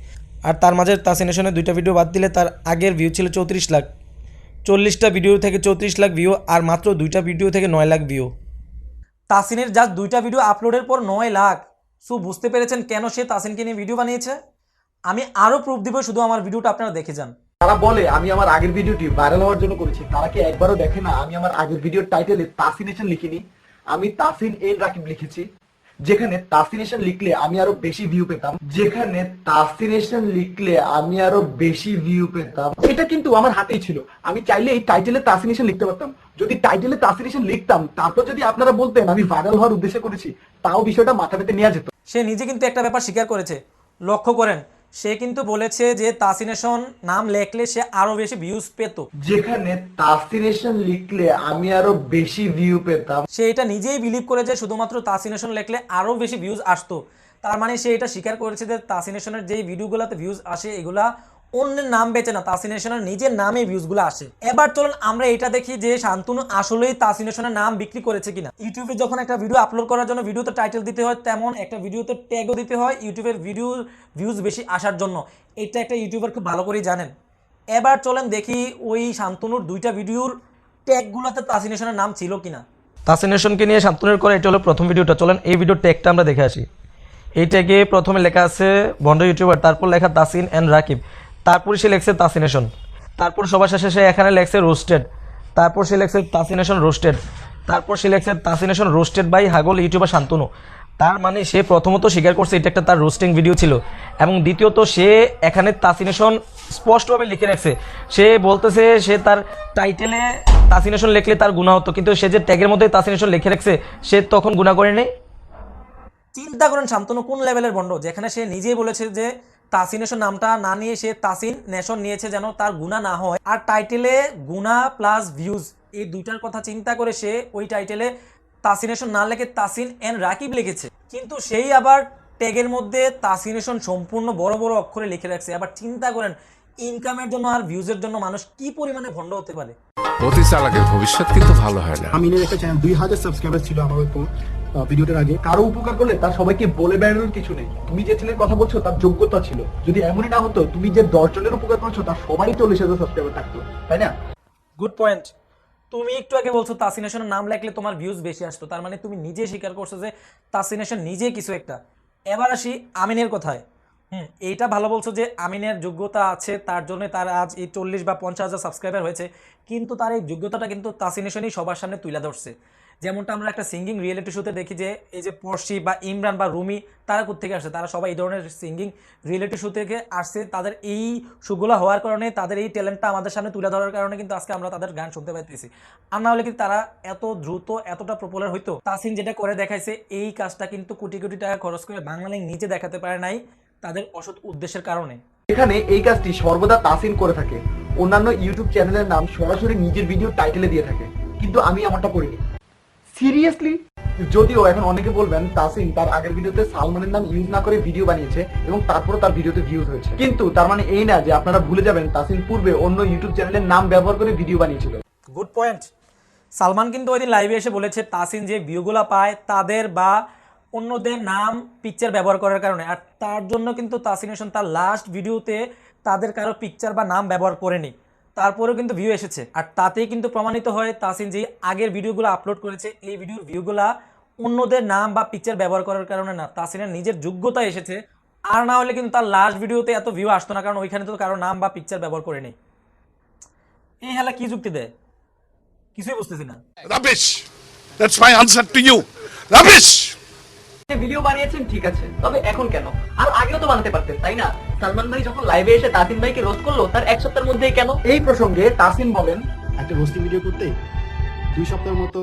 আর তার মাঝে তাসিনেশনে 2টা ভিডিও বাদ দিলে তার আগের ভিউ ছিল 34 লাখ। 40টা ভিডিও থেকে 34 লাখ ভিউ, আর মাত্র 2টা ভিডিও থেকে 9 লাখ ভিউ। তাসিনের জাস্ট 2টা ভিডিও আপলোডের পর 9 লাখ। সো বুঝতে পেরেছেন কেন সে তাসিনকে নিয়ে ভিডিও বানিয়েছে। আমি আরও প্রুফ দিব, শুধু আমার ভিডিওটা আপনারা দেখে যান। তারা বলে আমি আমার আগের ভিডিওটি ভাইরাল হওয়ার জন্য করেছি, তারা কি একবারও দেখে না আমি আমার আগের ভিডিওর টাইটেলে তাসিনেশন লিখিনি, আমি তাসিন এল রাকিব লিখেছি। যেখানে তাসিনেশন লিখলে আমি আরো বেশি ভিউ পেতাম, এটা কিন্তু আমার হাতেই ছিল। আমি চাইলে এই টাইটেলে তাসিনেশন লিখতে পারতাম। যদি টাইটেলে তাসিনেশন লিখতাম, তারপর যদি আপনারা বলতেন আমি ভাইরাল হওয়ার উদ্দেশ্যে করেছি, তাও বিষয়টা মাথা পেতে নেওয়া যেত। সে নিজে কিন্তু একটা ব্যাপার স্বীকার করেছে, লক্ষ্য করেন। সে কিন্তু বলেছে যে তাসিনেশন নাম লেখলে সে আরো বেশি ভিউজ পেত, যেখানে তাসিনেশন লিখলে আমি আরো বেশি ভিউ পেতাম। সে এটা নিজেই বিলিভ করে যে শুধুমাত্র তাসিনেশন লিখলে আরো বেশি ভিউজ আসতো। তার মানে সে এটা স্বীকার করেছে যে তাসিনেশনের যেই ভিডিওগুলোতে ভিউজ আসে এগুলা অন্যের নাম বেচে না, তাসিনেশনের নিজের নামে ভিউজগুলো আসে। এবার চলুন আমরা এটা দেখি যে শান্তনু আসলেই তাসিনেশনের নাম বিক্রি করেছে কিনা। ইউটিউবে যখন একটা ভিডিও আপলোড করার জন্য ভিডিওতে টাইটেল দিতে হয়, তেমন একটা ভিডিওতে ট্যাগও দিতে হয় ইউটিউবের ভিউজ বেশি আসার জন্য। এটা একটা ইউটিউবার খুব ভালো করেই জানেন। এবার চলেন দেখি ওই শান্তনুর 2টা ভিডিওর ট্যাগগুলোতে তাসিনেশনের নাম ছিল কিনা। তাসিনেশনকে নিয়ে শান্তনুর করে এটা হলো প্রথম ভিডিওটা। চলেন এই ভিডিওর ট্যাগটা আমরা দেখে আসি। এই ট্যাগে প্রথমে লেখা আছে ভন্ড ইউটিউবার, তারপর লেখা তাসিন এন্ড রাকিব, তারপর সে লেখছে তাসিনেশন, তারপর সবার শেষে সে এখানে লেখছে রোস্টেড, তারপর সে লেখছে তাসিনেশন রোস্টেড, তারপর সে লেখছে তাসিনেশন রোস্টেড বাই হাগল ইউটিউবার শান্তনু। তার মানে সে প্রথমত স্বীকার করছে এটা একটা তার রোস্টিং ভিডিও ছিল, এবং দ্বিতীয়ত সে এখানে তাসিনেশন স্পষ্টভাবে লিখে রাখছে। সে বলতেছে সে তার টাইটেলে তাসিনেশন লিখলে তার গুনাহ হতো, কিন্তু সে যে ট্যাগের মধ্যে তাসিনেশন লিখে রাখছে সে তখন গুনাহ করে নেই। চিন্তা করেন শান্তনু কোন লেভেলের ভণ্ড, যেখানে সে নিজেই বলেছে যে তাসিনেশন নামটা না নিয়ে সে তাসিন নেশন নিয়েছে যেন তার গুনাহ না হয়, আর টাইটেলে গুনাহ প্লাস ভিউজ এই দুইটার কথা চিন্তা করে সে ওই টাইটেলে তাসিনেশন না লিখে তাসিন এন্ড রাকিব লিখেছে। কিন্তু সেই আবার ট্যাগের মধ্যে তাসিনেশন সম্পূর্ণ বড় বড় অক্ষরে লিখে রাখছে। আবার চিন্তা করেন ইনকামের জন্য আর ভিউজের জন্য মানুষ কি পরিমাণে ভণ্ড হতে পারে। অতি চালাকের ভবিষ্যৎ কিন্তু ভালো হয় না। আমিনের একটা চ্যানেল 2000 সাবস্ক্রাইবার ছিল আমার ওই ভিডিওটার আগে। কারো উপকার করলে তার সবাইকে বলে বেড়ানোর কিছু নেই। তুমি যে ছেলের কথা বলছো তার যোগ্যতা ছিল, যদি এমনই না হতো তুমি যে 10 জনের উপকার করছো তার সবাই 40,000 সাবস্ক্রাইবার থাকতো, তাই না? Good point. তুমি একটু আগে বলছো তাসিনেশনের নাম লিখলে তোমার ভিউজ বেশি আসতো, তার মানে তুমি নিজে স্বীকার করছো যে তাসিনেশন নিজে কিছু একটা। এবার আসি আমিনের কথায়। এইটা ভালো বলছো যে আমিনের যোগ্যতা আছে, তার জন্য তার আজ এই 40 বা 50,000 সাবস্ক্রাইবার হয়েছে, কিন্তু তার এই যোগ্যতাটা কিন্তু তাসিনেশনই সবার সামনে তুলে ধরছে। যেমনটা আমরা একটা সিঙ্গিং রিয়েলিটি শোতে দেখি যে এই যে পর্শি বা ইমরান বা রুমি তারা কোথেকে আসছে, তারা সবাই এই ধরনের সিঙ্গিং রিয়েলিটি শো থেকে আসছে। তাদের এই শোগুলো হওয়ার কারণে, তাদের এই ট্যালেন্টটা আমাদের সামনে তুলে ধরার কারণে কিন্তু আজকে আমরা তাদের গান শুনতে পাইতেছি। আর না হলে কিন্তু তারা এত দ্রুত এতটা পপুলার হইতো। তাসিন যেটা করে দেখাইছে এই কাজটা কিন্তু কোটি কোটি টাকা খরচ করে বাংলালিংক নিচে দেখাতে পারে নাই তাদের অসৎ উদ্দেশ্যের কারণে। এখানে এই কাজটি সর্বদা তাসিন করে থাকে। অন্যান্য ইউটিউব চ্যানেলের নাম সরাসরি নিজের ভিডিও টাইটেলে দিয়ে থাকে, কিন্তু আমি আমারটা করিনি। সিরিয়াসলি? যদিও এখন অনেকে বলবেন তাসিন তার আগের ভিডিওতে সালমানের নাম ইউজ না করে ভিডিও বানিয়েছে এবং তারপরে তার ভিডিওতে ভিউজ হয়েছে, কিন্তু তার মানে এই না যে আপনারা ভুলে যাবেন তাসিন পূর্বে অন্য ইউটিউব চ্যানেলের নাম ব্যবহার করে ভিডিও বানিয়েছিল। Good point. সালমান কিন্তু ওই দিন লাইভে এসে বলেছে তাসিন যে ভিউগুলো পায় তাদের বা অন্যদের নাম পিকচার ব্যবহার করার কারণে, আর তার জন্য কিন্তু তাসিনেশন তার লাস্ট ভিডিওতে তাদের কারো পিকচার বা নাম ব্যবহার করেনি, তারপরেও কিন্তু ভিউ এসেছে। আর তাতেই কিন্তু প্রমাণিত হয় তাসিন যে আগের ভিডিওগুলো আপলোড করেছে এই ভিডিওর ভিউগুলা অন্যদের নাম বা পিকচার ব্যবহার করার কারণে না, তাসিনের নিজের যোগ্যতা এসেছে। আর না হলে কিন্তু তার লাস্ট ভিডিওতে এত ভিউ আসতো না, কারণ ওইখানে তো কারো নাম বা পিকচার ব্যবহার করে নেই। এই হেলা কি যুক্তি দেয় কিছুই বুঝতেছি না। Rubbish. That's my answer to you. Rubbish. Video বানিয়েছেন ঠিক আছে, তবে এখন কেন? আর আগেও তো বানাতে পারতেন, তাই না? সালমান ভাই যখন লাইভে এসে তাসিন ভাইকে রোস্ট করলো তার এক সপ্তাহের মধ্যেই কেন? এই প্রসঙ্গে তাসিন বলেন, একটা রোস্টিং ভিডিও করতে 2 সপ্তাহের মতো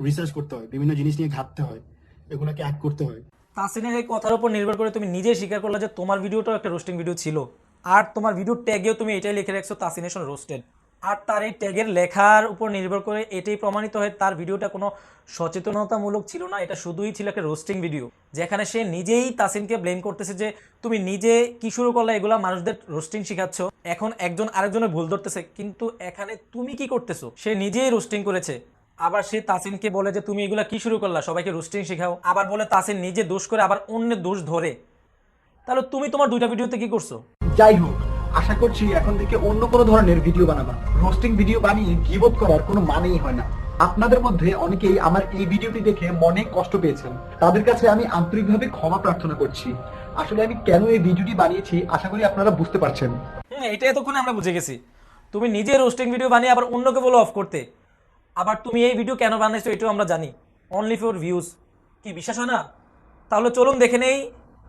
রিসার্চ করতে হয়, বিভিন্ন জিনিস নিয়ে ঘাটতে হয়, এগুলোকে অ্যাড করতে হয়। তাসিনের এই কথার উপর নির্ভর করে তুমি নিজেই স্বীকার করলে যে তোমার ভিডিওটাও একটা রোস্টিং ভিডিও ছিল, আর তোমার ভিডিওর ট্যাগেও তুমি এটাই লিখে রাখছো তাসিনেশন রোস্টেড। আর তার এই ট্যাগের লেখার উপর নির্ভর করে এটাই প্রমাণিত হয় তার ভিডিওটা কোনো সচেতনতামূলক ছিল না, এটা শুধুই ছিল একটা রোস্টিং ভিডিও, যেখানে সে নিজেই তাসিনকে ব্লেম করতেছে যে তুমি নিজে কি শুরু করলে, এগুলা মানুষদের রোস্টিং শিখাচ্ছ, এখন একজন আরেকজনের ভুল ধরতেছে, কিন্তু এখানে তুমি কি করতেছো? সে নিজেই রোস্টিং করেছে, আবার সে তাসিনকে বলে যে তুমি এগুলা কি শুরু করলা, সবাইকে রোস্টিং শেখাও, আবার বলে তাসিন নিজে দোষ করে আবার অন্যের দোষ ধরে। তাহলে তুমি তোমার দুইটা ভিডিওতে কি করছো? যাই হোক, আশা করছি এখন থেকে অন্য কোনো ধরনের ভিডিও বানাবা। রোস্টিং ভিডিও বানিয়ে গিবত করার কোনো মানেই হয় না। আপনাদের মধ্যে অনেকেই আমার এই ভিডিওটি দেখে মনে কষ্ট পেয়েছেন, তাদের কাছে আমি আন্তরিকভাবে ক্ষমা প্রার্থনা করছি। আসলে আমি কেন এই ভিডিওটি বানিয়েছি আশা করি আপনারা বুঝতে পারছেন। এটা এতক্ষণে আমরা বুঝে গেছি, তুমি নিজে রোস্টিং ভিডিও বানিয়ে আবার অন্যকে বলো অফ করতে, আবার তুমি এই ভিডিও কেন বানাইছো এটাও আমরা জানি, অনলি ফর ভিউজ। কি বিশ্বাস হয় না? তাহলে চলুন দেখে নেই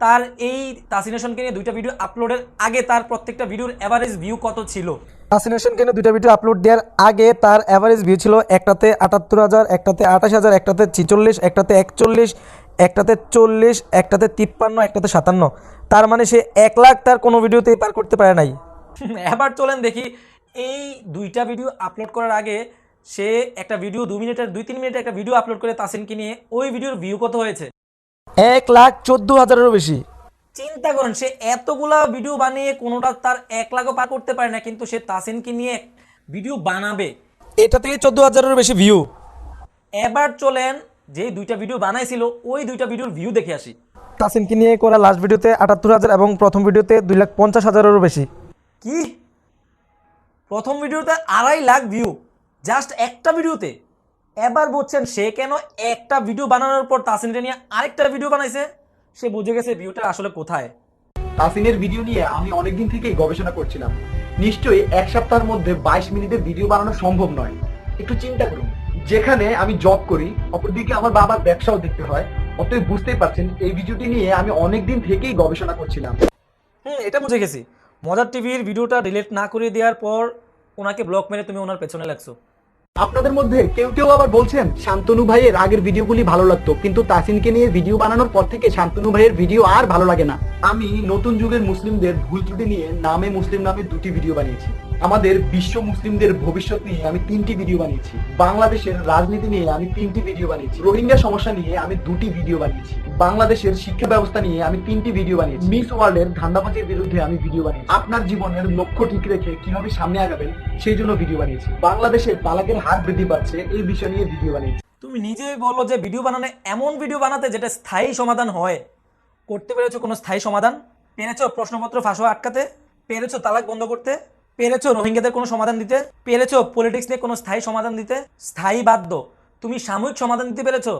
তার এই তাসিনেশনকে নিয়ে দুইটা ভিডিও আপলোডের আগে তার প্রত্যেকটা ভিডিওর এভারেজ ভিউ কত ছিল। তাসিনেশনকে নিয়ে দুইটা ভিডিও আপলোড দেওয়ার আগে তার এভারেজ ভিউ ছিল একটাতে ৭৮,০০০, একটাতে ২৮,০০০, একটাতে ৪৬, একটাতে ৪১, একটাতে ৪০, একটাতে ৫৩, একটাতে ৫৭। তার মানে সে ১ লাখ তার কোনো ভিডিওতেই পার করতে পারে নাই। এবার চলেন দেখি এই দুইটা ভিডিও আপলোড করার আগে সে একটা ভিডিও 2 মিনিটের 2-3 মিনিটের একটা ভিডিও আপলোড করে তাসিনকে নিয়ে ওই ভিডিওর ভিউ কত হয়েছে। ১,১৪,০০০-এরও বেশি। চিন্তা করেন, সে এতগুলা ভিডিও বানিয়ে কোনোটা তার ১ লাখও পার করতে পারে না, কিন্তু সে তাসিনকে নিয়ে ভিডিও বানাবে, এটা থেকে ১৪,০০০-এরও বেশি ভিউ। এবার চলেন যে দুইটা ভিডিও বানাইছিল ওই দুইটা ভিডিওর ভিউ দেখে আসি। তাসিনকে নিয়ে করা লাস্ট ভিডিওতে ৭৮,০০০ এবং প্রথম ভিডিওতে ২,৫০,০০০-এরও বেশি। কি? প্রথম ভিডিওতে ২.৫ লাখ ভিউ জাস্ট একটা ভিডিওতে। এবার বলছেন সে কেন একটা ভিডিও বানানোর পর তাসিনকে নিয়ে আরেকটা ভিডিও বানাইছে? সে বুঝে গেছে ভিউটা আসলে কোথায়। তাসিনের ভিডিও নিয়ে আমি অনেকদিন থেকেই গবেষণা করছিলাম। নিশ্চয়ই ১ সপ্তাহের মধ্যে ২২ মিনিটের ভিডিও বানানো সম্ভব নয়। একটু চিন্তা করুন, যেখানে আমি জব করি, অপরদিকে আমার বাবার ব্যবসাও দেখতে হয়। অতএব বুঝতেই পারছেন এই ভিডিওটি নিয়ে আমি অনেকদিন থেকেই গবেষণা করছিলাম। এটা বুঝে গেছি। মজার টিভির ভিডিওটা ডিলিট না করে দেওয়ার পর ওনাকে ব্লক মেরে তুমি ওনার পেছনে লাগছো। আপনাদের মধ্যে কেউ কেউ আবার বলছেন শান্তনু ভাইয়ের আগের ভিডিওগুলি ভালো লাগতো, কিন্তু তাসিনকে নিয়ে ভিডিও বানানোর পর থেকে শান্তনু ভাইয়ের ভিডিও আর ভালো লাগে না। আমি নতুন যুগের মুসলিমদের ভুল ত্রুটি নিয়ে নামে মুসলিম নামে 2টি ভিডিও বানিয়েছি। আমাদের বিশ্ব মুসলিমদের ভবিষ্যৎ নিয়ে আমি 3টি ভিডিও বানিয়েছি। বাংলাদেশের রাজনীতি নিয়ে আমি 3টি ভিডিও বানিয়েছি। রোহিঙ্গা সমস্যা নিয়ে আমি 2টি ভিডিও বানিয়েছি। বাংলাদেশের শিক্ষা ব্যবস্থা নিয়ে আমি 3টি ভিডিও বানিয়েছি। মিস ওয়ার্ল্ডের ধান্দাবাজির বিরুদ্ধে আমি ভিডিও বানিয়েছি। আপনার জীবনের লক্ষ্য ঠিক রেখে কিভাবে সামনে আগাবেন সেই জন্য ভিডিও বানিয়েছি। বাংলাদেশের তালাকের হার বৃদ্ধি পাচ্ছে এই বিষয় নিয়ে ভিডিও বানিয়েছি। তুমি নিজেই বলো যে ভিডিও বানানো, এমন ভিডিও বানাতে যেটা স্থায়ী সমাধান হয়। করতে পেরেছো কোনো স্থায়ী সমাধান? পেরেছো প্রশ্নপত্র ফাঁস হওয়া আটকাতে? পেরেছো তালাক বন্ধ করতে? পেরেছো রোহিঙ্গাদের কোনো সমাধান দিতে? পেরেছো পলিটিক্স নিয়ে কোনো স্থায়ী সমাধান দিতে? স্থায়ী বাধ্য, তুমি সাময়িক সমাধান দিতে পেরেছো?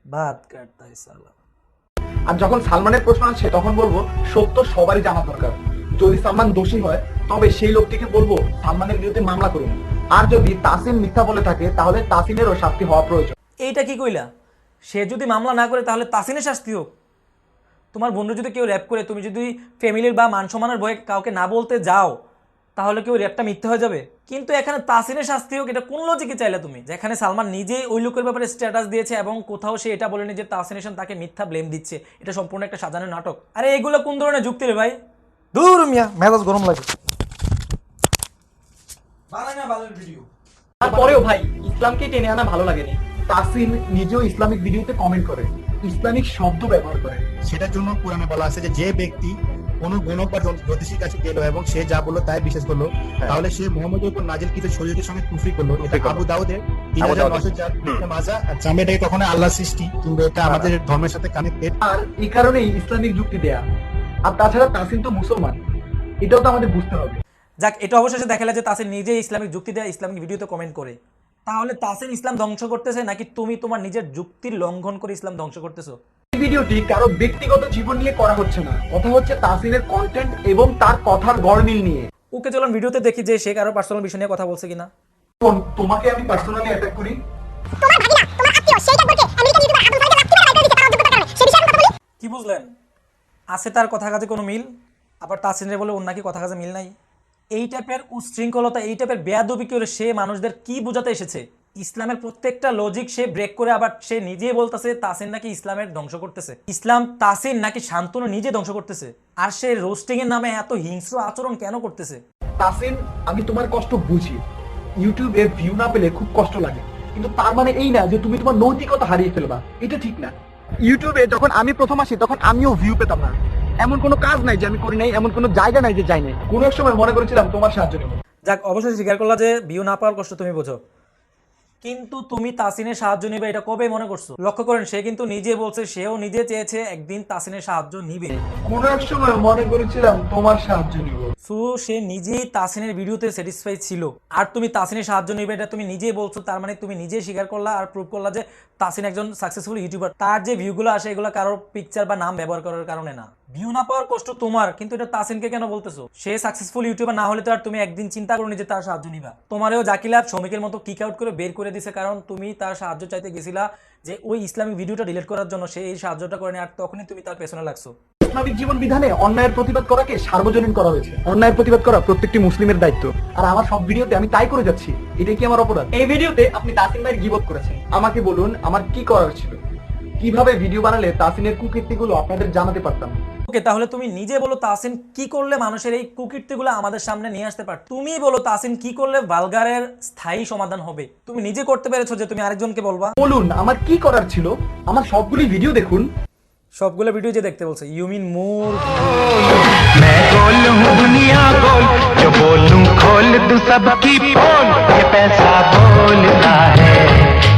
বাদ কাটতা সালা। আর যখন সালমানের প্রশ্ন আসছে তখন বলবো সত্য সবারই জানা দরকার। যদি সালমান দোষী হয় তবে সেই লোকটিকে বলবো সালমানের বিরুদ্ধে মামলা করুন। আর যদি তাসিন মিথ্যা বলে থাকে তাহলে তাসিনেরও শাস্তি হওয়া প্রয়োজন। এইটা কি কইলা? সে যদি মামলা না করে তাহলে তাসিনের শাস্তি হোক। তোমার বন্ধু যদি কেউ র্যাপ করে, তুমি যদি ফ্যামিলির বা মান সম্মানের ভয়ে কাউকে না বলতে যাও, তাহলে কি ওই র্যাপটা মিথ্যা হয়ে যাবে? কিন্তু এখানে তাসিনের শাস্তি হোক, এটা কোন লজিকে চাইলে তুমি? যেখানে সালমান নিজেই ওই লোকের ব্যাপারে স্ট্যাটাস দিয়েছে এবং কোথাও সে এটা বলেনি যে তাসিনেশন তাকে মিথ্যা ব্লেম দিচ্ছে, এটা সম্পূর্ণ একটা সাজানো নাটক। আরে এগুলো কোন ধরনের যুক্তি রে ভাই? দূর মিয়া, মেজাজ গরম লাগে। তারপরেও ভাই ইসলামকে টেনে আনা ভালো লাগেনি। তাসিন নিজেও ইসলামিক ভিডিওতে কমেন্ট করে, ইসলামিক শব্দ ব্যবহার করে। সেটার জন্য কোরআনে বলা আছে যে ব্যক্তি কোন গণক বা জ্যোতিষীর কাছে গেল এবং সে যা বললো তাই বিশ্বাস করলো, তাহলে সে মুহাম্মদের উপর নাজিলকৃত শরীয়তের সঙ্গে কুফরি করলো। এটা আবু দাউদের ৩৯০৪ মাজা। আমি এটাকে কখনো আল্লাহ সৃষ্টি কিংবা এটা আমাদের ধর্মের সাথে কানেক্টেড, আর এই কারণেই ইসলামিক যুক্তি দেয়া। আর তাছাড়া তাসিন তো মুসলমান, এটাও তো আমাদের বুঝতে হবে। যাক, এটা অবশেষে দেখা যায় যে তাসিন নিজেই ইসলামিক যুক্তি দেয়, ইসলামিক ভিডিওতে কমেন্ট করে। তাহলে তাসিন ইসলাম ধ্বংস করতেছে নাকি তুমি তোমার নিজের যুক্তির লঙ্ঘন করে ইসলাম ধ্বংস করতেছো? এই ভিডিওটি কারো ব্যক্তিগত জীবন নিয়ে করা হচ্ছে না, কথা হচ্ছে তাসিনের কন্টেন্ট এবং তার কথার গড়মিল নিয়ে। ওকে চলুন ভিডিওতে দেখি যে সে কারো পার্সোনাল বিষয় নিয়ে কথা বলছে কিনা। তোমাকে আমি পার্সোনালি অ্যাটাক করি? তোমার ভাগিনা, তোমার আত্মীয়, সেই সম্পর্কে আমেরিকান ইউটিউবার আবুল ফাইজের রাত্রিবেলা লাইভ দিতে তার অযোগ্যতার কারণে সে বিষয়ে কথা বলি। কি বুঝলেন? আছে তার কথা কাজে কোনো মিল, আবার তাসিনরে বলে ওর নাকি কথা কাজে মিল নাই। এই টাইপের উচ্ছৃঙ্খলতা, এই টাইপের বেয়াদবি করে সে মানুষদের কি বোঝাতে এসেছে? ইসলামের প্রত্যেকটা লজিক সে ব্রেক করে আবার সে নিজেই বলতেছে তাসিন নাকি ইসলামের ধ্বংস করতেছে। ইসলাম তাসিন নাকি শান্তনু নিজে ধ্বংস করতেছে। আর সে রোস্টিং এর নামে এত হিংস্র আচরণ কেন করতেছে? তাসিন, আমি তোমার কষ্ট বুঝি। ইউটিউবে ভিউ না পেলে খুব কষ্ট লাগে, কিন্তু তার মানে এই না যে তুমি তোমার নৈতিকতা হারিয়ে ফেলবা। এটা ঠিক না। ইউটিউবে যখন আমি প্রথম আসি তখন আমিও ভিউ পেতাম না। এমন কোনো কাজ নাই যে আমি করি নাই, এমন কোনো জায়গা নাই যে যাই নাই। কোনো এক সময় মনে করেছিলাম তোমার সাহায্য নেব। যাক, অবশ্যই স্বীকার করলা যে ভিউ না পাওয়ার কষ্ট তুমি বোঝো, কিন্তু তুমি তাসিনের সাহায্য নিবে এটা কবে মনে করছো? লক্ষ্য করেন, সে কিন্তু নিজে বলছে সেও নিজে চেয়েছে একদিন তাসিনের সাহায্য নিবে। কোনো এক সময় মনে করেছিলাম তোমার সাহায্য নিব। সো সে নিজেই তাসিনের ভিডিওতে স্যাটিসফাই ছিল, আর তুমি তাসিনের সাহায্য নিবে এটা তুমি নিজেই বলছো। তার মানে তুমি নিজেই স্বীকার করলা আর প্রুভ করলা যে তাসিন একজন সাকসেসফুল ইউটিউবার। তার যে ভিউগুলো আসে এগুলো কারোর পিকচার বা নাম ব্যবহার করার কারণে না। ভিউ না পাওয়ার কষ্ট তোমার, কিন্তু এটা তাসিনকে কেন বলতেছো? সে সাকসেসফুল ইউটিউবার না হলে তো আর তুমি একদিন চিন্তা করো যে তার সাহায্য নিবা। তোমারও জাকিলাব শ্রমিকের মতো কিক আউট করে বের করে দিছে, কারণ তুমি তার সাহায্য চাইতে গেছিলা যে ওই ইসলামিক ভিডিওটা ডিলিট করার জন্য। সে এই সাহায্যটা করেনি, আর তখনই তুমি তার পেছনে লাগছো। ইসলামিক জীবন বিধানে অন্যায়ের প্রতিবাদ করাকে সার্বজনীন করা হয়েছে। অন্যায়ের প্রতিবাদ করা প্রত্যেকটি মুসলিমের দায়িত্ব, আর আমার সব ভিডিওতে আমি তাই করে যাচ্ছি। এটা কি আমার অপরাধ? এই ভিডিওতে আপনি তাসিন ভাইয়ের গীবত করেছেন। আমাকে বলুন আমার কি করার ছিল, কিভাবে ভিডিও বানালে তাসিনের কুকীর্তিগুলো আপনাদের জানাতে পারতাম। ওকে, তাহলে তুমি নিজে বলো তাসিন কি করলে মানুষের এই কুকীর্তিগুলো আমাদের সামনে নিয়ে আসতে পারত? তুমি বলো তাসিন কি করলে ভালগারের স্থায়ী সমাধান হবে? তুমি নিজে করতে পেরেছো যে তুমি আরেকজনকে বলবা? বলুন আমার কি করার ছিল। আমার সবগুলি ভিডিও দেখুন। সবগুলো ভিডিও যে দেখতে বলছে, ইউ মিন মোর। मैं गोल हूँ दुनिया गोल, जो बोलूं खोल दूं सबकी पोल। ये पैसा बोलता है,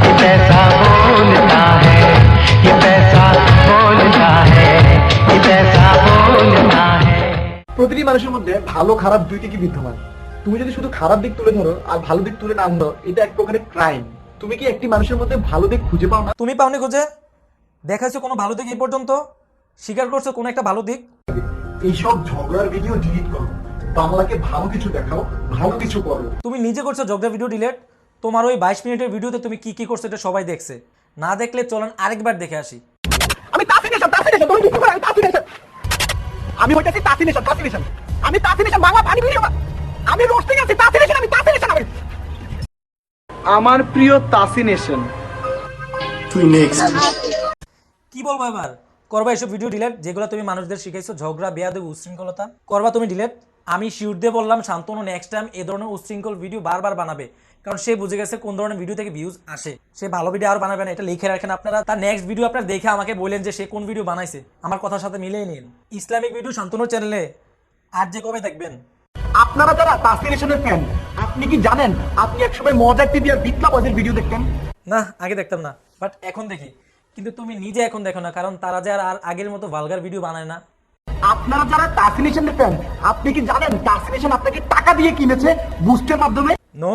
ये पैसा बोलता है, ये पैसा बोलता है, ये पैसा बोलता है। প্রতিটি মানুষের মধ্যে ভালো খারাপ দুই দিকই বিদ্যমান। তুমি যদি শুধু খারাপ দিক তুলে ধরো আর ভালো দিক তুলে না ধরো, এটা এক প্রকারের ক্রাইম। তুমি কি একটি মানুষের মধ্যে ভালো দিক খুঁজে পাও না? তুমি পাওনি খুঁজে? দেখাইছো কোনো ভালো দিক এই পর্যন্ত? স্বীকার করছো কোনো একটা ভালো দিক? এইসব ঝগড়ার ভিডিও ডিলিট করো, বাংলাকে ভালো কিছু দেখাও, ভালো কিছু করো। তুমি নিজে করছো ঝগড়া ভিডিও ডিলিট? তোমার ওই 22 মিনিটের ভিডিওতে তুমি কি কি করছো এটা সবাই দেখছে। না দেখলে চলেন আরেকবার দেখে আসি। আমি তাসিনেশন তুমি কি করে? আমি তাসিনেশন, আমি হইতাছি তাসিনেশন। আমি তাসিনেশন বাংলা পানি ভিডিও, আমি রোস্টিং আছি। তাসিনেশন, আমি তাসিনেশন। আমার প্রিয় তাসিনেশন, তুই নেক্সট। কি বলবো এবার? করবা এসব ভিডিও ডিলিট যেগুলো তুমি মানুষদের শিখাইছো? ঝগড়া, বেয়াদবি, উচ্ছৃঙ্খলতা করবা তুমি ডিলিট? আমি শিওর দিয়ে বললাম শান্তনু নেক্সট টাইম এই ধরনের উচ্ছৃঙ্খল ভিডিও বারবার বানাবে, কারণ সে বুঝে গেছে কোন ধরনের ভিডিও থেকে ভিউজ আসে। সে ভালো ভিডিও আর বানাবে না, এটা লিখে রাখেন আপনারা। তার নেক্সট ভিডিও আপনারা দেখে আমাকে বলেন যে সে কোন ভিডিও বানাইছে, আমার কথার সাথে মিলিয়ে নিন। ইসলামিক ভিডিও শান্তনুর চ্যানেলে আর যে কবে দেখবেন? আপনারা যারা তাসিনেশনের ফ্যান, আপনি কি জানেন আপনি একসময় মজার টিভি আর বিপ্লবের ভিডিও দেখতেন? না, আগে দেখতাম না, বাট এখন দেখি। কিন্তু তুমি নিজে এখন দেখো না, কারণ তারা যে আর আগের মতো ভালগার ভিডিও বানায় না। আপনারা যারা তাসিনেশনের ফ্যান, আপনি কি জানেন তাসিনেশন আপনাকে টাকা দিয়ে কিনেছে বুস্টের মাধ্যমে? নো,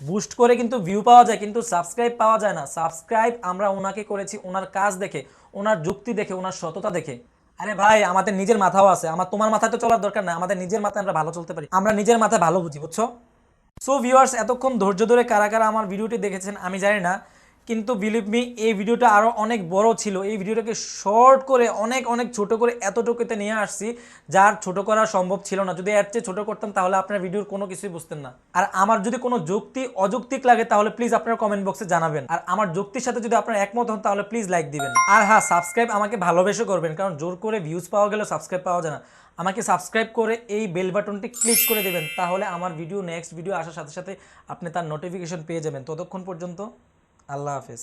বুস্ট করে কিন্তু ভিউ পাওয়া যায়, কিন্তু সাবস্ক্রাইব পাওয়া যায় না। সাবস্ক্রাইব আমরা ওনাকে করেছি ওনার কাজ দেখে, ওনার যুক্তি দেখে, ওনার সততা দেখে। আরে ভাই, আমাদের নিজের মাথাও আছে। তোমার মাথায় তো চলার দরকার না, আমাদের নিজের মাথায় আমরা ভালো চলতে পারি। আমরা নিজের মাথায় ভালো বুঝি, বুঝছো? সো ভিউয়ার্স, এতক্ষণ ধৈর্য ধরে কারা কারা আমার ভিডিওটি দেখেছেন আমি জানি না, কিন্তু বিলিভ মি এই ভিডিওটা আরও অনেক বড় ছিল। এই ভিডিওটাকে শর্ট করে অনেক অনেক ছোট করে এতটুকুতে নিয়ে আসছি, যার ছোট করা সম্ভব ছিল না। যদি এর চেয়ে ছোট করতাম তাহলে আপনার ভিডিওর কোনো কিছুই বুঝতেন না। আর আমার যদি কোনো যুক্তি অযৌক্তিক লাগে তাহলে প্লিজ আপনারা কমেন্ট বক্সে জানাবেন। আর আমার যুক্তির সাথে যদি আপনারা একমত হন তাহলে প্লিজ লাইক দিবেন। আর হ্যাঁ, সাবস্ক্রাইব আমাকে ভালোবেসে করবেন, কারণ জোর করে ভিউজ পাওয়া গেলে সাবস্ক্রাইব পাওয়া যায় না। আমাকে সাবস্ক্রাইব করে এই বেল বাটনটি ক্লিক করে দেবেন, তাহলে আমার ভিডিও নেক্সট ভিডিও আসার সাথে সাথে আপনি তার নোটিফিকেশন পেয়ে যাবেন। ততক্ষণ পর্যন্ত আল্লাহ হাফেজ।